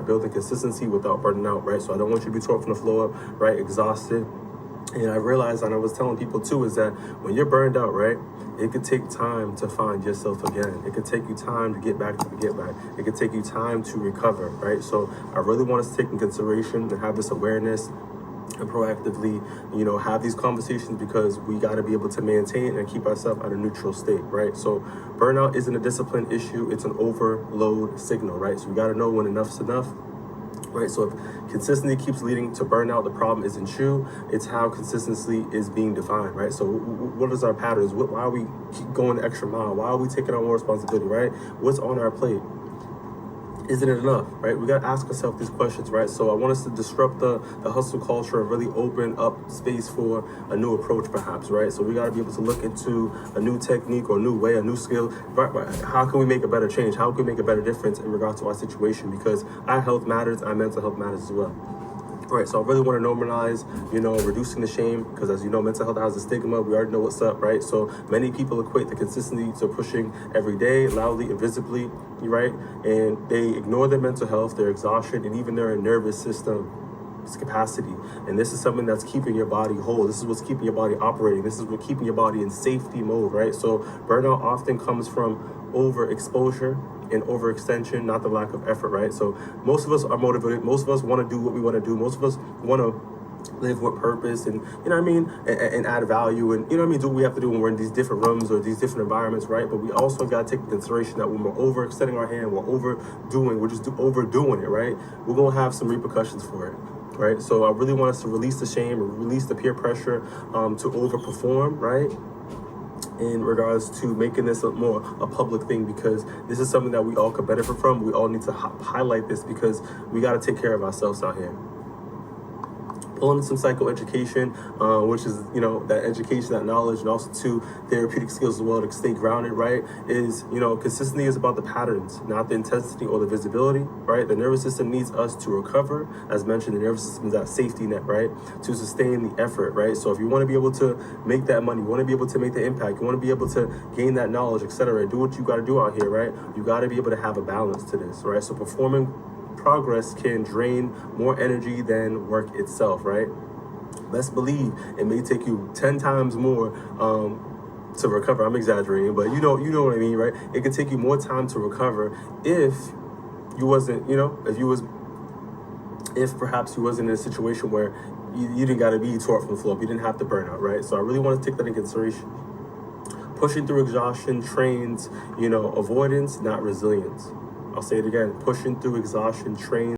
building consistency without burning out, right? So I don't want you to be tore from the floor up, right? Exhausted. And I realized, and I was telling people too, is that when you're burned out, right, it could take time to find yourself again. It could take you time to get back to the get back. It could take you time to recover, right? So I really want us to take in consideration and have this awareness and proactively, have these conversations, because we got to be able to maintain and keep ourselves at a neutral state, right? So burnout isn't a discipline issue. It's an overload signal, right? So we got to know when enough's enough. Right, so if consistency keeps leading to burnout, the problem isn't you, it's how consistency is being defined, right? So what is our patterns? Why are we keep going the extra mile? Why are we taking on more responsibility, right? What's on our plate? Isn't it enough, right? We got to ask ourselves these questions, right? So I want us to disrupt the hustle culture and really open up space for a new approach, perhaps, right? So we got to be able to look into a new technique or a new way, a new skill. Right? How can we make a better change? How can we make a better difference in regards to our situation? Because our health matters, our mental health matters as well. Right, so I really want to normalize, reducing the shame, because as you know, mental health has a stigma. We already know what's up, right? So many people equate the consistency to pushing every day, loudly and visibly, right? And they ignore their mental health, their exhaustion, and even their nervous system capacity. And this is something that's keeping your body whole. This is what's keeping your body operating. This is what's keeping your body in safety mode, right? So burnout often comes from overexposure and overextension, not the lack of effort, right? So most of us are motivated. Most of us want to do what we want to do. Most of us want to live with purpose and, and add value and, do what we have to do when we're in these different rooms or these different environments, right? But we also got to take into consideration that when we're overextending our hand, we're just overdoing it, right? We're going to have some repercussions for it. Right, so I really want us to release the shame, or release the peer pressure to overperform, right? In regards to making this a public thing, because this is something that we all could benefit from. We all need to highlight this, because we got to take care of ourselves out here. Pulling some psychoeducation, which is, that education, that knowledge, and also to therapeutic skills as well to stay grounded, right? Is, consistency is about the patterns, not the intensity or the visibility, right? The nervous system needs us to recover. As mentioned, the nervous system is that safety net, right? To sustain the effort, right? So if you want to be able to make that money, you want to be able to make the impact, you want to be able to gain that knowledge, etc., do what you got to do out here, right? You got to be able to have a balance to this, right? So performing progress can drain more energy than work itself, right? Let's believe it may take you 10 times more to recover. I'm exaggerating, but you know what I mean, right? It could take you more time to recover if you wasn't, if perhaps you wasn't in a situation where you didn't got to be tore from the floor up. You didn't have to burn out, right? So I really want to take that in consideration. Pushing through exhaustion trains, avoidance, not resilience. I'll say it again, pushing through exhaustion trains